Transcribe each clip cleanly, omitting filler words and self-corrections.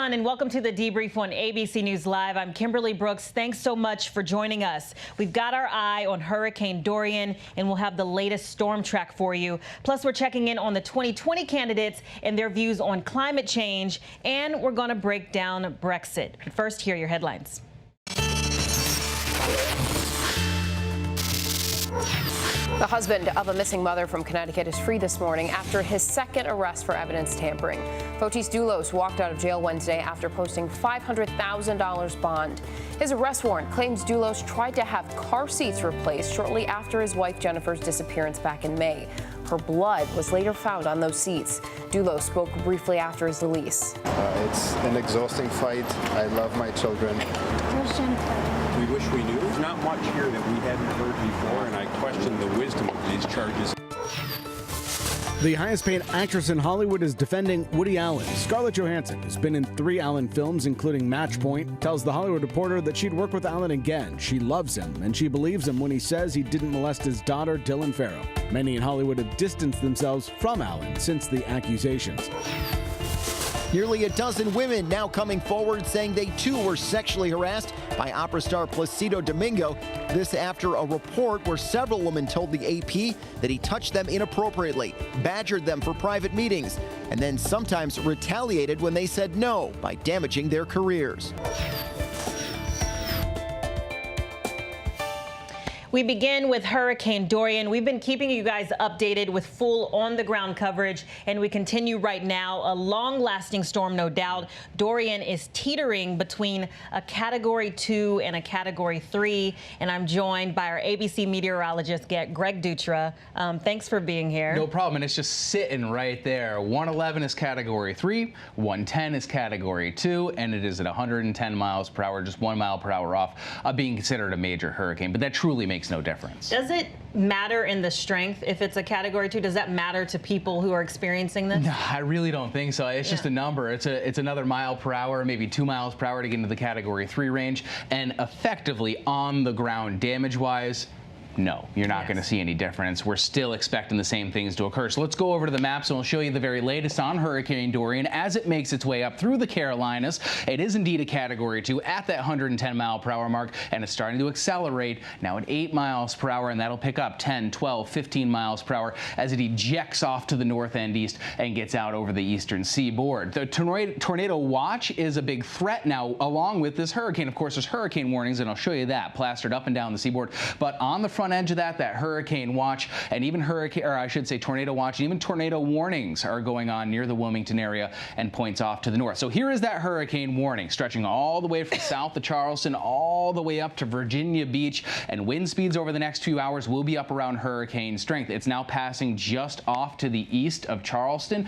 everyone, and welcome to the debrief on ABC News Live. I'm Kimberly Brooks. Thanks so much for joining us. We've got our eye on Hurricane Dorian, and we'll have the latest storm track for you. Plus, we're checking in on the 2020 candidates and their views on climate change, and we're going to break down Brexit. But first, here are your headlines. The husband of a missing mother from Connecticut is free this morning after his second arrest for evidence tampering. Fotis Doulos walked out of jail Wednesday after posting $500,000 bond. His arrest warrant claims Doulos tried to have car seats replaced shortly after his wife Jennifer's disappearance back in May. Her blood was later found on those seats. Doulos spoke briefly after his release. It's an exhausting fight. I love my children. We wish we knew. There's not much here that we hadn't heard before, and I question the wisdom of these charges. The highest-paid actress in Hollywood is defending Woody Allen. Scarlett Johansson, who's been in 3 Allen films, including Match Point, tells The Hollywood Reporter that she'd work with Allen again. She loves him, and she believes him when he says he didn't molest his daughter, Dylan Farrow. Many in Hollywood have distanced themselves from Allen since the accusations. Nearly a dozen women now coming forward saying they too were sexually harassed by opera star Placido Domingo. This after a report where several women told the AP that he touched them inappropriately, badgered them for private meetings, and then sometimes retaliated when they said no by damaging their careers. We begin with Hurricane Dorian. We've been keeping you guys updated with full on-the-ground coverage, and we continue right now. A long-lasting storm, no doubt. Dorian is teetering between a Category 2 and a Category 3, and I'm joined by our ABC meteorologist, Greg Dutra. Thanks for being here. No problem, and it's just sitting right there. 111 is Category 3, 110 is Category 2, and it is at 110 miles per hour, just 1 mile per hour off being considered a major hurricane. But that truly makes no difference. Does it matter in the strength if it's a Category 2? Does that matter to people who are experiencing this? No, I really don't think so. It's just a number. It's another mile per hour, maybe 2 miles per hour to get into the Category 3 range, and effectively on the ground damage-wise, no, you're not going to see any difference. We're still expecting the same things to occur. So let's go over to the maps and we'll show you the very latest on Hurricane Dorian as it makes its way up through the Carolinas. It is indeed a Category 2 at that 110 mile per hour mark, and it's starting to accelerate now at 8 miles per hour, and that'll pick up 10, 12, 15 miles per hour as it ejects off to the north and east and gets out over the eastern seaboard. The tornado watch is a big threat now along with this hurricane. Of course, there's hurricane warnings, and I'll show you that plastered up and down the seaboard. But on the front edge of that hurricane watch and even tornado watch and even tornado warnings are going on near the Wilmington area and points off to the north. So here is that hurricane warning stretching all the way from south of Charleston all the way up to Virginia Beach, and wind speeds over the next few hours will be up around hurricane strength. It's now passing just off to the east of Charleston.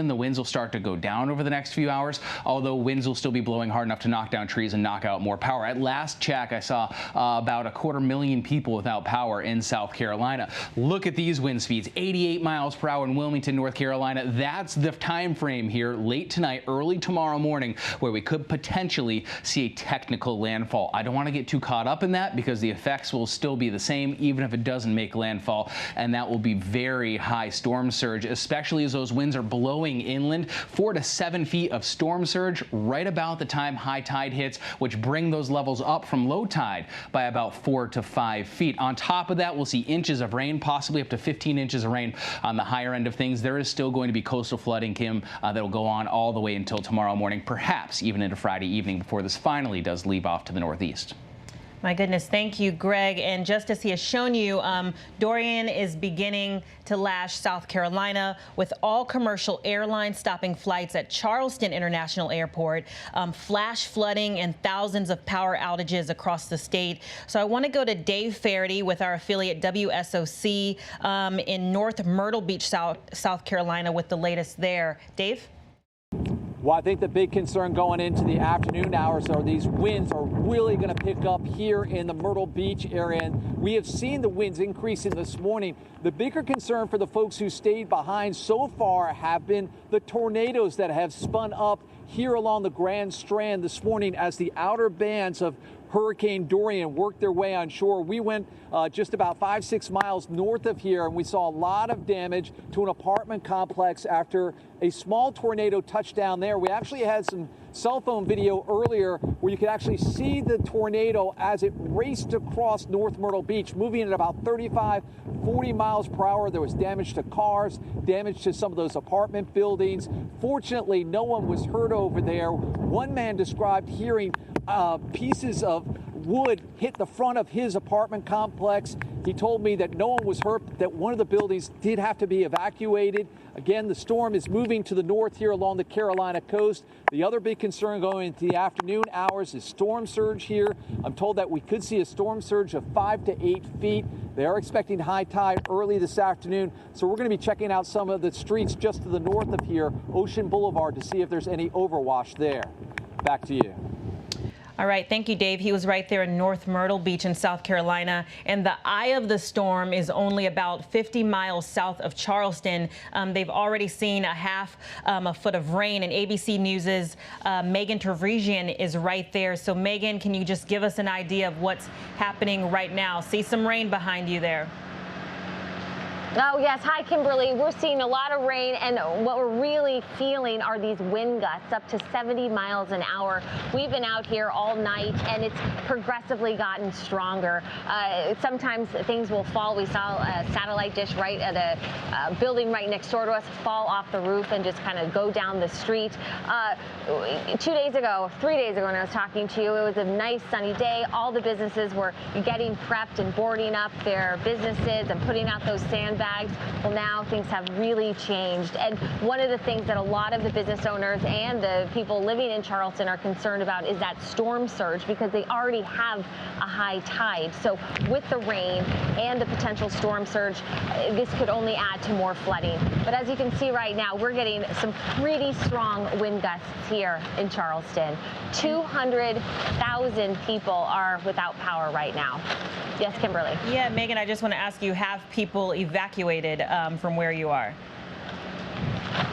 The winds will start to go down over the next few hours, although winds will still be blowing hard enough to knock down trees and knock out more power. At last check, I saw about 250,000 people without power in South Carolina. Look at these wind speeds, 88 miles per hour in Wilmington, North Carolina. That's the time frame here late tonight, early tomorrow morning, where we could potentially see a technical landfall. I don't want to get too caught up in that because the effects will still be the same even if it doesn't make landfall, and that will be very high storm surge, especially as those winds are blowing inland. 4 to 7 feet of storm surge right about the time high tide hits, which bring those levels up from low tide by about 4 to 5 feet. On top of that, we'll see inches of rain, possibly up to 15 inches of rain on the higher end of things. There is still going to be coastal flooding, Kim, that will go on all the way until tomorrow morning, perhaps even into Friday evening before this finally does leave off to the northeast. My goodness, thank you, Greg. And just as he has shown you, Dorian is beginning to lash South Carolina with all commercial airlines stopping flights at Charleston International Airport, flash flooding and thousands of power outages across the state. So I want to go to Dave Faraday with our affiliate WSOC in North Myrtle Beach, South Carolina, with the latest there. Dave? Well, I think the big concern going into the afternoon hours are these winds are really going to pick up here in the Myrtle Beach area. And we have seen the winds increasing this morning. The bigger concern for the folks who stayed behind so far have been the tornadoes that have spun up here along the Grand Strand this morning as the outer bands of Hurricane Dorian worked their way on shore. We went just about 5-6 miles north of here, and we saw a lot of damage to an apartment complex after a small tornado touched down there. We actually had some cell phone video earlier where you could actually see the tornado as it raced across North Myrtle Beach, moving at about 35-40 miles per hour. There was damage to cars, damage to some of those apartment buildings. Fortunately, no one was hurt over there. One man described hearing pieces of wood hit the front of his apartment complex. He told me that no one was hurt, that one of the buildings did have to be evacuated. Again, the storm is moving to the north here along the Carolina coast. The other big concern going into the afternoon hours is storm surge here. I'm told that we could see a storm surge of 5 to 8 feet. They are expecting high tide early this afternoon, so we're going to be checking out some of the streets just to the north of here, Ocean Boulevard, to see if there's any overwash there. Back to you. All right. Thank you, Dave. He was right there in North Myrtle Beach in South Carolina. And the eye of the storm is only about 50 miles south of Charleston. They've already seen a foot of rain. And ABC News's Megan Teresian is right there. So, Megan, can you just give us an idea of what's happening right now? See some rain behind you there. Oh, yes. Hi, Kimberly. We're seeing a lot of rain, and what we're really feeling are these wind gusts up to 70 miles an hour. We've been out here all night, and it's progressively gotten stronger. Sometimes things will fall. We saw a satellite dish right at a building right next door to us fall off the roof and just kind of go down the street. 3 days ago, when I was talking to you, it was a nice sunny day. All the businesses were getting prepped and boarding up their businesses and putting out those sandbags. Well, now things have really changed. And one of the things that a lot of the business owners and the people living in Charleston are concerned about is that storm surge, because they already have a high tide. So with the rain and the potential storm surge, this could only add to more flooding. But as you can see right now, we're getting some pretty strong wind gusts here in Charleston. 200,000 people are without power right now. Yes, Kimberly. Yeah, Megan, I just want to ask you, have people evacuated from where you are?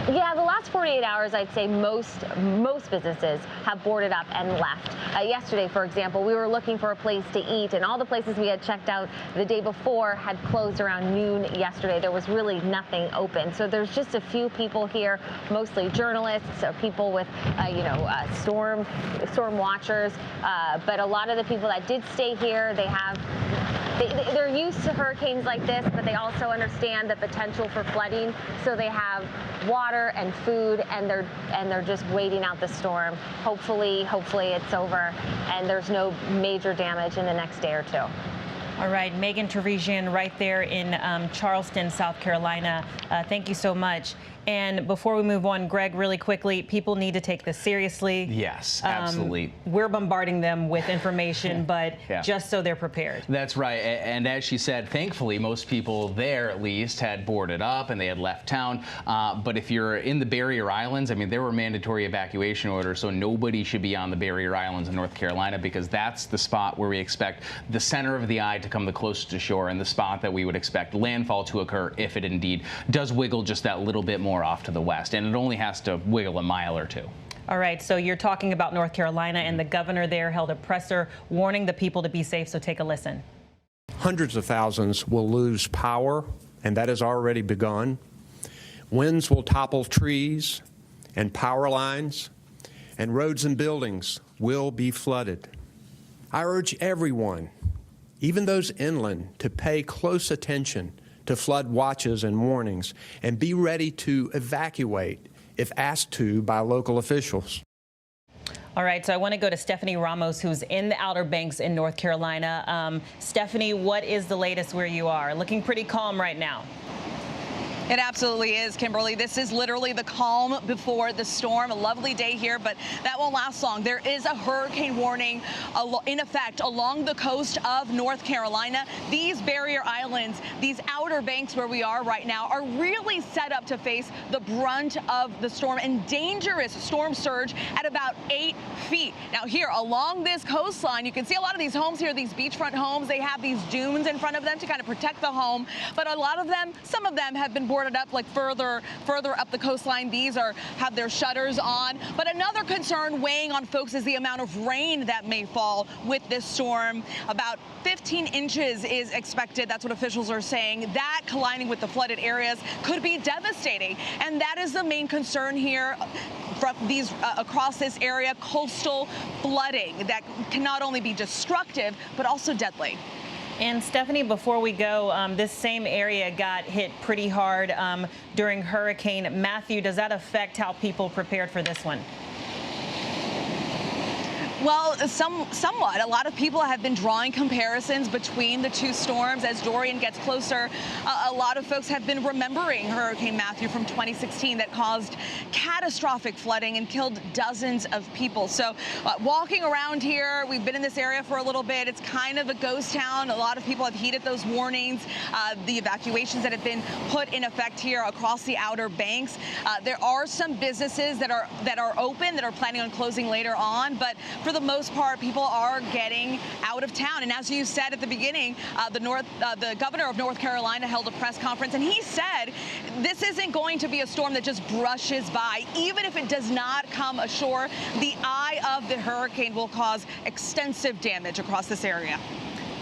Yeah, the last 48 hours, I'd say most businesses have boarded up and left. Yesterday, for example, we were looking for a place to eat, and all the places we had checked out the day before had closed around noon yesterday. There was really nothing open. So there's just a few people here, mostly journalists or people with, storm watchers. But a lot of the people that did stay here, they're used to hurricanes like this, but they also understand the potential for flooding. So they have water and food, and they're just waiting out the storm. Hopefully it's over and there's no major damage in the next day or two. All right, Megan Teresian right there in Charleston, South Carolina. Thank you so much. And before we move on, Greg, really quickly, people need to take this seriously. Yes, absolutely. We're bombarding them with information, but just so they're prepared. That's right. And as she said, thankfully, most people there at least had boarded up and they had left town. But if you're in the barrier islands, I mean, there were mandatory evacuation orders, so nobody should be on the barrier islands in North Carolina, because that's the spot where we expect the center of the eye to come the closest to shore, and the spot that we would expect landfall to occur if it indeed does wiggle just that little bit more off to the west, and it only has to wiggle a mile or two. All right, so you're talking about North Carolina, and the governor there held a presser warning the people to be safe, so take a listen. Hundreds of thousands will lose power, and that has already begun. Winds will topple trees and power lines, and roads and buildings will be flooded. I urge everyone, even those inland, to pay close attention to flood watches and warnings, and be ready to evacuate if asked to by local officials. All right, so I want to go to Stephanie Ramos, who's in the Outer Banks in North Carolina. Stephanie, what is the latest where you are? Looking pretty calm right now. It absolutely is, Kimberly. This is literally the calm before the storm. A lovely day here, but that won't last long. There is a hurricane warning in effect along the coast of North Carolina. These barrier islands, these Outer Banks where we are right now, are really set up to face the brunt of the storm and dangerous storm surge at about 8 feet. Now here along this coastline, you can see a lot of these homes here, these beachfront homes, they have these dunes in front of them to kind of protect the home. But a lot of them, some of them have been boarded up like further up the coastline. These have their shutters on. But another concern weighing on folks is the amount of rain that may fall with this storm. About 15 inches is expected. That's what officials are saying. That colliding with the flooded areas could be devastating. And that is the main concern here from these across this area, coastal flooding that can not only be destructive, but also deadly. And Stephanie, before we go, this same area got hit pretty hard during Hurricane Matthew. Does that affect how people prepared for this one? Well, somewhat. A lot of people have been drawing comparisons between the two storms as Dorian gets closer. A lot of folks have been remembering Hurricane Matthew from 2016 that caused catastrophic flooding and killed dozens of people. So walking around here, we've been in this area for a little bit. It's kind of a ghost town. A lot of people have heeded those warnings, the evacuations that have been put in effect here across the Outer Banks. There are some businesses that are open, that are planning on closing later on, but for the most part, people are getting out of town. And as you said at the beginning, the governor of North Carolina held a press conference, and he said this isn't going to be a storm that just brushes by. Even if it does not come ashore, the eye of the hurricane will cause extensive damage across this area.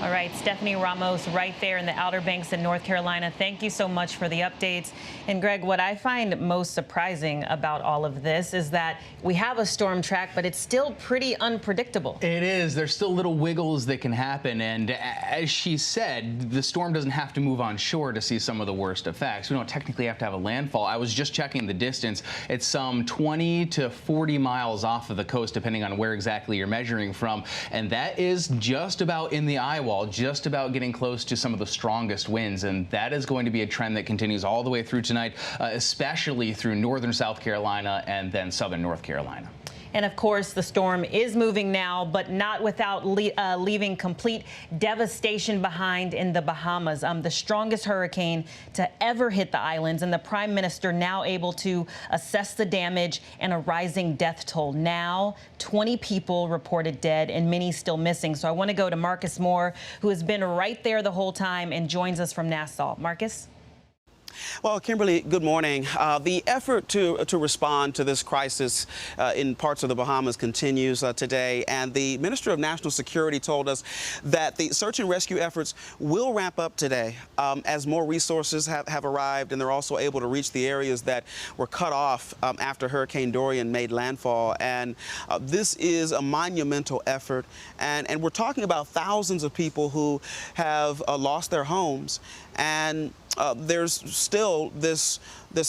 All right, Stephanie Ramos right there in the Outer Banks in North Carolina. Thank you so much for the updates. And Greg, what I find most surprising about all of this is that we have a storm track, but it's still pretty unpredictable. It is. There's still little wiggles that can happen. And as she said, the storm doesn't have to move on shore to see some of the worst effects. We don't technically have to have a landfall. I was just checking the distance. It's some 20 to 40 miles off of the coast, depending on where exactly you're measuring from. And that is just about in the eye wall, just about getting close to some of the strongest winds. And that is going to be a trend that continues all the way through tonight, especially through northern South Carolina and then southern North Carolina. And of course, the storm is moving now, but not without leaving complete devastation behind in the Bahamas. The strongest hurricane to ever hit the islands, and the prime minister now able to assess the damage and a rising death toll. Now, 20 people reported dead and many still missing. So I want to go to Marcus Moore, who has been right there the whole time and joins us from Nassau. Marcus? Well, Kimberly, good morning. The effort to respond to this crisis in parts of the Bahamas continues today, and the Minister of National Security told us that the search and rescue efforts will ramp up today as more resources have arrived, and they're also able to reach the areas that were cut off after Hurricane Dorian made landfall. And this is a monumental effort, and we're talking about thousands of people who have lost their homes, and there's still this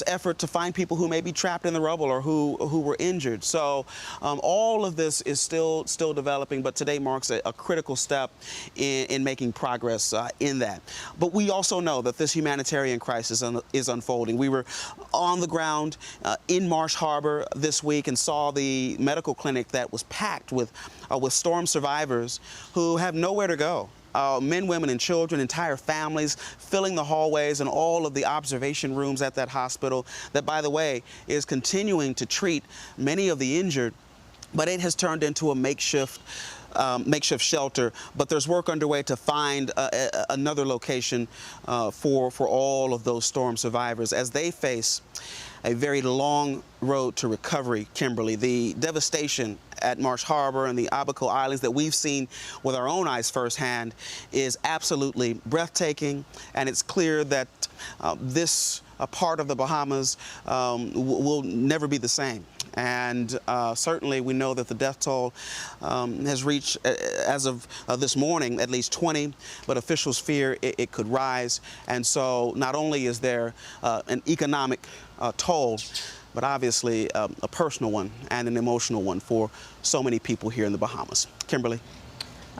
effort to find people who may be trapped in the rubble or who were injured. So all of this is still developing, but today marks a critical step in making progress in that. But we also know that this humanitarian crisis is unfolding. We were on the ground in Marsh Harbor this week and saw the medical clinic that was packed with storm survivors who have nowhere to go. Men, women, and children, entire families filling the hallways and all of the observation rooms at that hospital that, by the way, is continuing to treat many of the injured, but it has turned into a makeshift shelter. But there's work underway to find another location for all of those storm survivors as they face a very long road to recovery, Kimberly. The devastation at Marsh Harbor and the Abaco Islands that we've seen with our own eyes firsthand is absolutely breathtaking, and it's clear that this part of the Bahamas will never be the same. And certainly we know that the death toll has reached, as of this morning, at least 20, but officials fear it could rise. And so not only is there an economic toll, but obviously a personal one and an emotional one for so many people here in the Bahamas. Kimberly.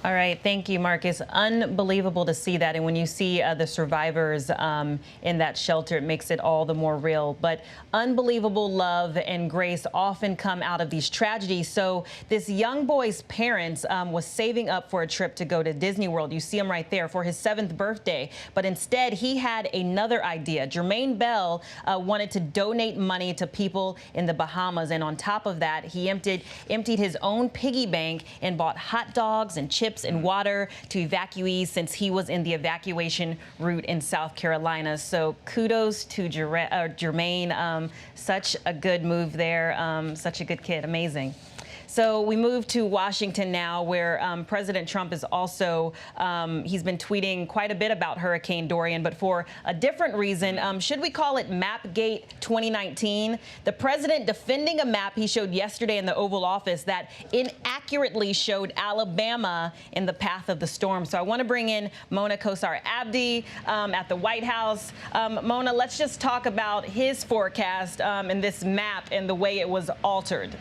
All right. Thank you, Marcus. Unbelievable to see that. And when you see the survivors in that shelter, it makes it all the more real. But unbelievable love and grace often come out of these tragedies. So this young boy's parents was saving up for a trip to go to Disney World. You see him right there for his 7th birthday. But instead, he had another idea. Jermaine Bell wanted to donate money to people in the Bahamas. And on top of that, he emptied his own piggy bank and bought hot dogs and chips chips and water to evacuees since he was in the evacuation route in South Carolina. So kudos to Jermaine. Such a good move there. Such a good kid. Amazing. So we move to Washington now, where President Trump is also, he's been tweeting quite a bit about Hurricane Dorian, but for a different reason. Should we call it Mapgate 2019? The president defending a map he showed yesterday in the Oval Office that inaccurately showed Alabama in the path of the storm. So I want to bring in Mona Kosar-Abdi at the White House. Mona, let's just talk about his forecast and this map and the way it was altered.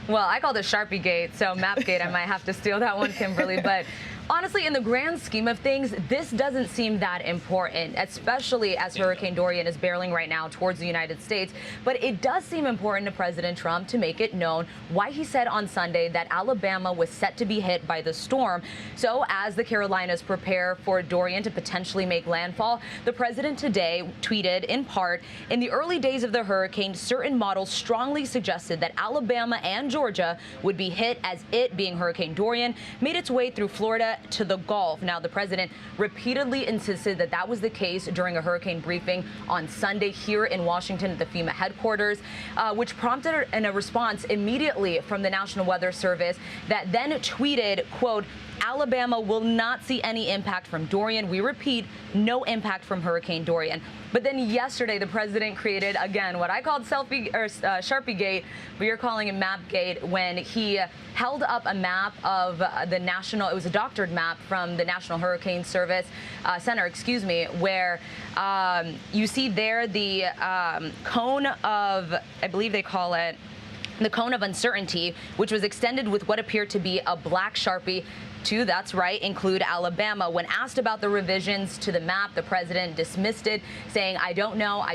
Well, I called it Sharpie Gate, so Mapgate, I might have to steal that one, Kimberly. But honestly, in the grand scheme of things, this doesn't seem that important, especially as Hurricane Dorian is barreling right now towards the United States. But it does seem important to President Trump to make it known why he said on Sunday that Alabama was set to be hit by the storm. So as the Carolinas prepare for Dorian to potentially make landfall, the president today tweeted in part, in the early days of the hurricane, certain models strongly suggested that Alabama and Georgia would be hit as it, being Hurricane Dorian, made its way through Florida to the Gulf. Now, the president repeatedly insisted that that was the case during a hurricane briefing on Sunday here in Washington at the FEMA headquarters, which prompted a response immediately from the National Weather Service that then tweeted, quote, Alabama will not see any impact from Dorian. We repeat, no impact from Hurricane Dorian. But then yesterday, the president created, again, what I called Sharpie Gate, but you're calling it Map Gate, when he held up a map of the national, it was a doctored map from the National Hurricane Service Center, excuse me, where you see there the cone of, I believe they call it, the cone of uncertainty, which was extended with what appeared to be a black Sharpie to, that's right, include Alabama. When asked about the revisions to the map, the president dismissed it, saying, I don't know.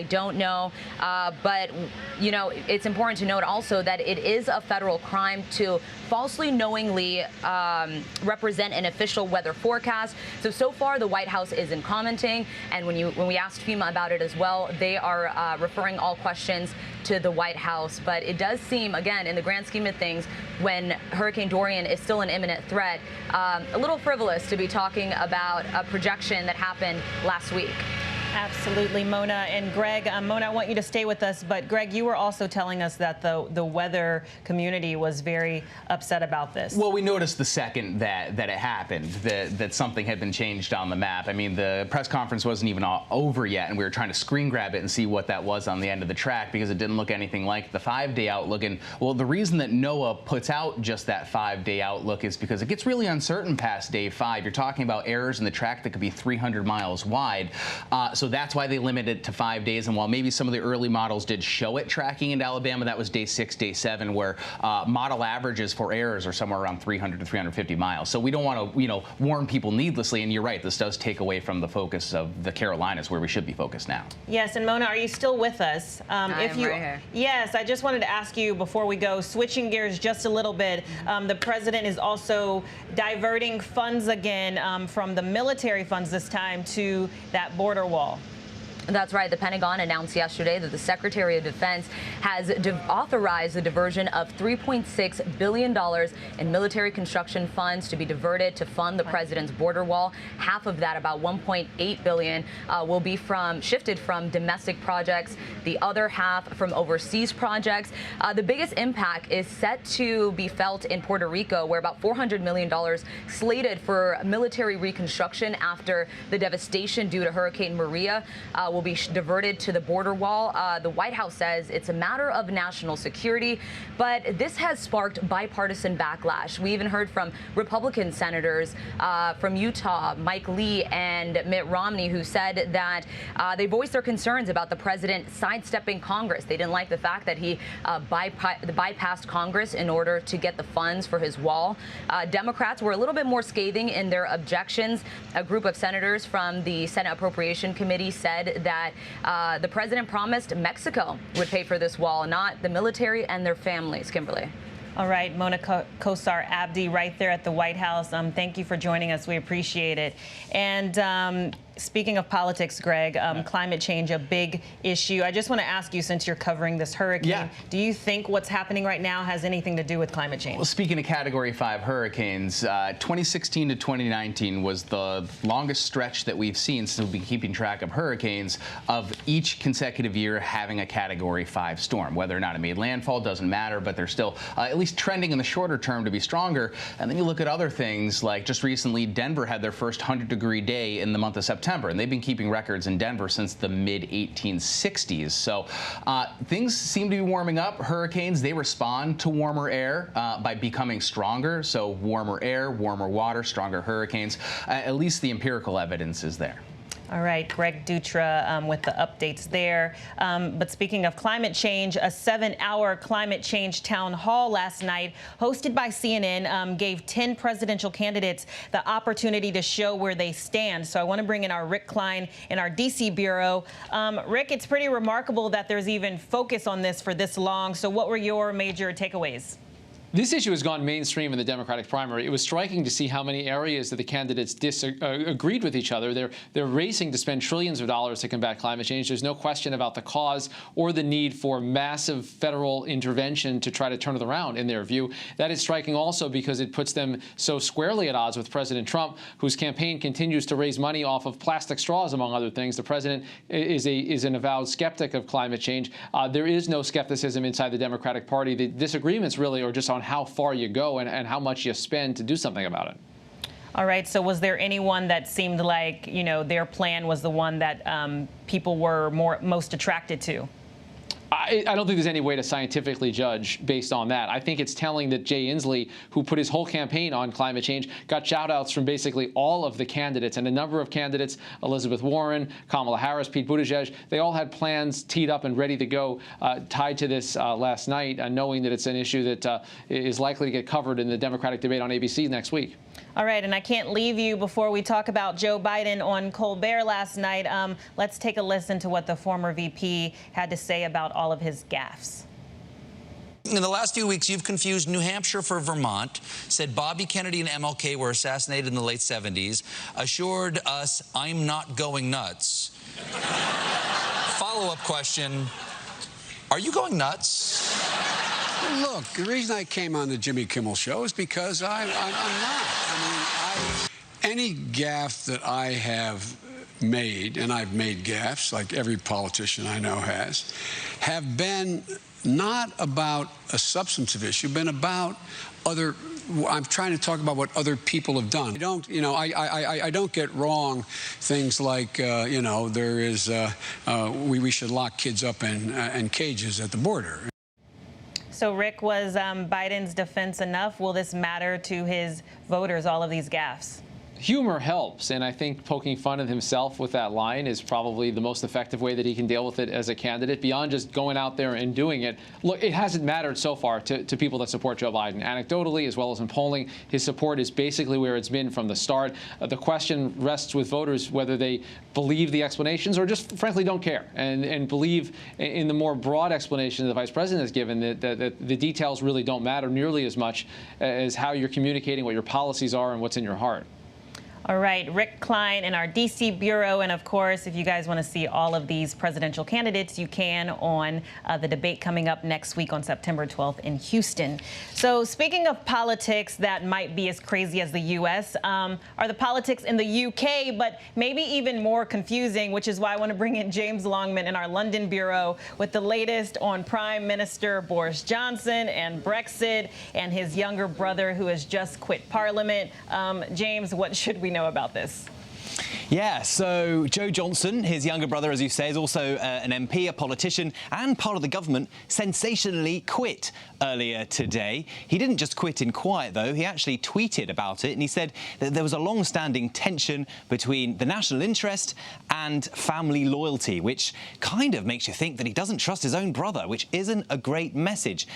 But, you know, it's important to note also that it is a federal crime to falsely knowingly represent an official weather forecast. So far, the White House isn't commenting. And when we asked FEMA about it as well, they are referring all questions to the White House. But it does seem, again, in the grand scheme of things, when Hurricane Dorian is still an imminent threat, a little frivolous to be talking about a projection that happened last week. Absolutely, Mona. And Greg, Mona, I want you to stay with us. But Greg, you were also telling us that the weather community was very upset about this. Well, we noticed the second that it happened, that something had been changed on the map. I mean, the press conference wasn't even over yet, and we were trying to screen grab it and see what that was on the end of the track because it didn't look anything like the 5-day outlook. And, well, the reason that NOAA puts out just that 5-day outlook is because it gets really uncertain past day 5. You're talking about errors in the track that could be 300 miles wide. So that's why they limited it to 5 days. And while maybe some of the early models did show it tracking into Alabama, that was day 6, day 7, where model averages for errors are somewhere around 300 to 350 miles. So we don't want to, warn people needlessly. And you're right, this does take away from the focus of the Carolinas, where we should be focused now. Yes, and Mona, are you still with us? I'm right here. Yes, I just wanted to ask you before we go, switching gears just a little bit. The president is also diverting funds again from the military funds this time to that border wall. That's right. The Pentagon announced yesterday that the Secretary of Defense has authorized the diversion of $3.6 billion in military construction funds to be diverted to fund the president's border wall. Half of that, about $1.8 billion, will be shifted from domestic projects, the other half from overseas projects. The biggest impact is set to be felt in Puerto Rico, where about $400 million slated for military reconstruction after the devastation due to Hurricane Maria will be diverted to the border wall. The White House says it's a matter of national security, but this has sparked bipartisan backlash. We even heard from Republican senators from Utah, Mike Lee and Mitt Romney, who said that they voiced their concerns about the president sidestepping Congress. They didn't like the fact that he bypassed Congress in order to get the funds for his wall. Democrats were a little bit more scathing in their objections. A group of senators from the Senate Appropriation Committee said that the president promised Mexico would pay for this wall, not the military and their families. Kimberly. All right, Mona Kosar-Abdi right there at the White House. Thank you for joining us. We appreciate it. And speaking of politics, Greg, climate change, a big issue. I just want to ask you, since you're covering this hurricane, do you think what's happening right now has anything to do with climate change? Well, speaking of Category 5 hurricanes, 2016 to 2019 was the longest stretch that we've seen since we've been keeping track of hurricanes of each consecutive year having a Category 5 storm. Whether or not it made landfall doesn't matter, but they're still at least trending in the shorter term to be stronger. And then you look at other things, like just recently Denver had their first 100-degree day in the month of September, and they've been keeping records in Denver since the mid-1860s. So things seem to be warming up. Hurricanes, they respond to warmer air by becoming stronger. So warmer air, warmer water, stronger hurricanes. At least the empirical evidence is there. All right, Greg Dutra with the updates there. But speaking of climate change, a 7-hour climate change town hall last night, hosted by CNN, gave 10 presidential candidates the opportunity to show where they stand. So I want to bring in our Rick Klein in our D.C. bureau. Rick, it's pretty remarkable that there's even focus on this for this long. So what were your major takeaways? This issue has gone mainstream in the Democratic primary. It was striking to see how many areas that the candidates agreed with each other. They're racing to spend trillions of dollars to combat climate change. There's no question about the cause or the need for massive federal intervention to try to turn it around, in their view. That is striking also because it puts them so squarely at odds with President Trump, whose campaign continues to raise money off of plastic straws, among other things. The president is an avowed skeptic of climate change. There is no skepticism inside the Democratic Party. The disagreements really are just on how far you go and how much you spend to do something about it. All right. So was there anyone that seemed like, you know, their plan was the one that people were most attracted to? I don't think there's any way to scientifically judge based on that. I think it's telling that Jay Inslee, who put his whole campaign on climate change, got shout-outs from basically all of the candidates. And a number of candidates, Elizabeth Warren, Kamala Harris, Pete Buttigieg, they all had plans teed up and ready to go tied to this last night, knowing that it's an issue that is likely to get covered in the Democratic debate on ABC next week. All right, and I can't leave you before we talk about Joe Biden on Colbert last night. Let's take a listen to what the former VP had to say about all of his gaffes. In the last few weeks, you've confused New Hampshire for Vermont, said Bobby Kennedy and MLK were assassinated in the late 70s, assured us I'm not going nuts. Follow-up question, are you going nuts? Look, the reason I came on the Jimmy Kimmel Show is because I'm not. I mean, any gaffe that I have made, and I've made gaffes like every politician I know have been not about a substantive issue, been about other. I'm trying to talk about what other people have done. I don't get wrong things like, there is, we should lock kids up in cages at the border. So, Rick, was Biden's defense enough? Will this matter to his voters, all of these gaffes? Humor helps, and I think poking fun at himself with that line is probably the most effective way that he can deal with it as a candidate, beyond just going out there and doing it. Look, it hasn't mattered so far to people that support Joe Biden. Anecdotally, as well as in polling, his support is basically where it's been from the start. The question rests with voters whether they believe the explanations or just frankly don't care and believe in the more broad explanation the vice president has given, that the details really don't matter nearly as much as how you're communicating, what your policies are, and what's in your heart. All right, Rick Klein in our D.C. bureau. And of course, if you guys want to see all of these presidential candidates, you can on the debate coming up next week on September 12th in Houston. So speaking of politics that might be as crazy as the U.S., are the politics in the U.K., but maybe even more confusing, which is why I want to bring in James Longman in our London bureau with the latest on Prime Minister Boris Johnson and Brexit and his younger brother who has just quit Parliament. James, what should we know about this? Yeah, so Joe Johnson, his younger brother, as you say, is also an MP, a politician, and part of the government, sensationally quit earlier today. He didn't just quit in quiet, though. He actually tweeted about it, and he said that there was a long-standing tension between the national interest and family loyalty, which kind of makes you think that he doesn't trust his own brother, which isn't a great message.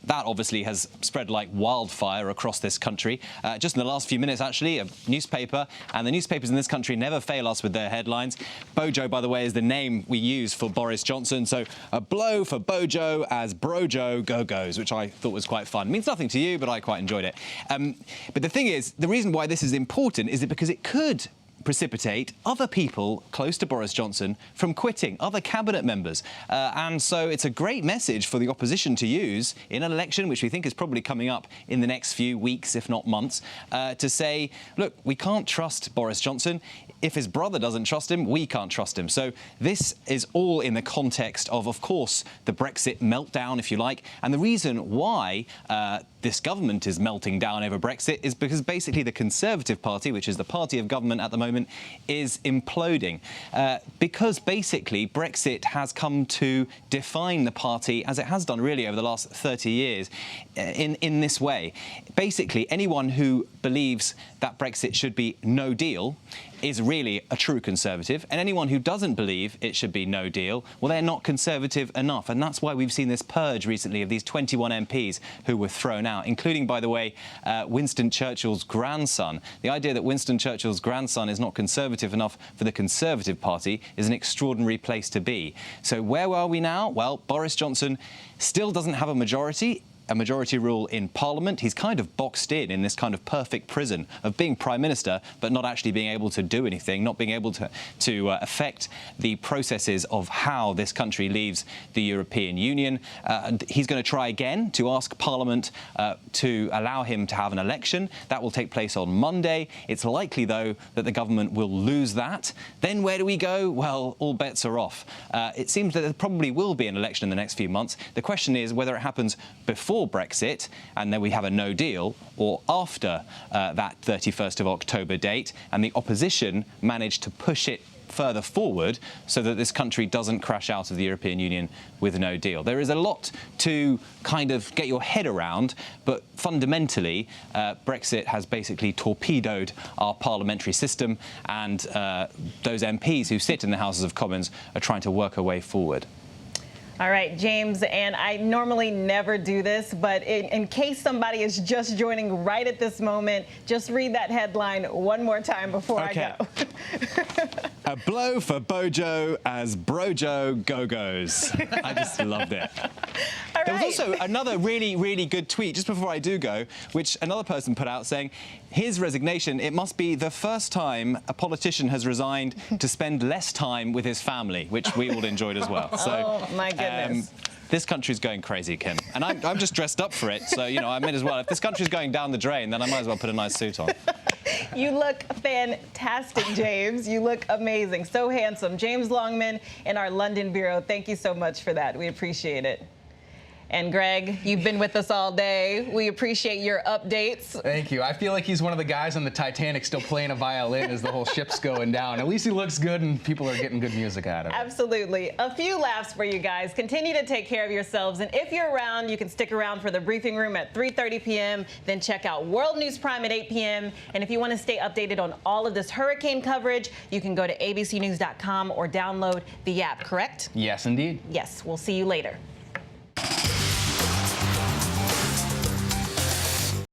That obviously has spread like wildfire across this country. Just in the last few minutes, actually, a newspaper, and the newspapers in this country never fail us with their headlines. Bojo, by the way, is the name we use for Boris Johnson. So a blow for Bojo as Brojo go-goes, which I thought was quite fun. Means nothing to you, but I quite enjoyed it. But the thing is, the reason why this is important is that because it could precipitate other people close to Boris Johnson from quitting, other cabinet members. And so it's a great message for the opposition to use in an election, which we think is probably coming up in the next few weeks, if not months, to say, look, we can't trust Boris Johnson. If his brother doesn't trust him, we can't trust him. So this is all in the context of course, the Brexit meltdown, if you like. And the reason why this government is melting down over Brexit is because basically the Conservative Party, which is the party of government at the moment, is imploding. Because basically Brexit has come to define the party, as it has done really over the last 30 years, in this way. Basically, anyone who believes that Brexit should be no deal is really a true Conservative, and anyone who doesn't believe it should be no deal, well, they're not Conservative enough. And that's why we've seen this purge recently of these 21 MPs who were thrown out, including, by the way, Winston Churchill's grandson. The idea that Winston Churchill's grandson is not Conservative enough for the Conservative Party is an extraordinary place to be. So where are we now? Well, Boris Johnson still doesn't have a majority rule in Parliament. He's kind of boxed in this kind of perfect prison of being Prime Minister, but not actually being able to do anything, not being able to affect the processes of how this country leaves the European Union. And he's going to try again to ask Parliament to allow him to have an election. That will take place on Monday. It's likely, though, that the government will lose that. Then where do we go? Well, all bets are off. It seems that there probably will be an election in the next few months. The question is whether it happens before Brexit, and then we have a no deal, or after that 31st of October date, and the opposition managed to push it further forward so that this country doesn't crash out of the European Union with no deal. There is a lot to kind of get your head around, but fundamentally, Brexit has basically torpedoed our parliamentary system, and those MPs who sit in the Houses of Commons are trying to work a way forward. All right, James, and I normally never do this, but in case somebody is just joining right at this moment, just read that headline one more time before I go. A blow for Bojo as Brojo go-goes. I just loved it. There was also another really, really good tweet just before I do go, which another person put out saying, his resignation, it must be the first time a politician has resigned to spend less time with his family, which we all enjoyed as well. So, oh, my goodness. This country's going crazy, Kim. And I'm just dressed up for it, so, you know, I might as well. If this country's going down the drain, then I might as well put a nice suit on. You look fantastic, James. You look amazing. So handsome. James Longman in our London bureau, thank you so much for that. We appreciate it. And Greg, you've been with us all day. We appreciate your updates. Thank you. I feel like he's one of the guys on the Titanic still playing a violin as the whole ship's going down. At least he looks good and people are getting good music out of it. Absolutely. A few laughs for you guys. Continue to take care of yourselves. And if you're around, you can stick around for the briefing room at 3:30 p.m. Then check out World News Prime at 8 p.m. And if you want to stay updated on all of this hurricane coverage, you can go to abcnews.com or download the app, correct? Yes, indeed. Yes. We'll see you later.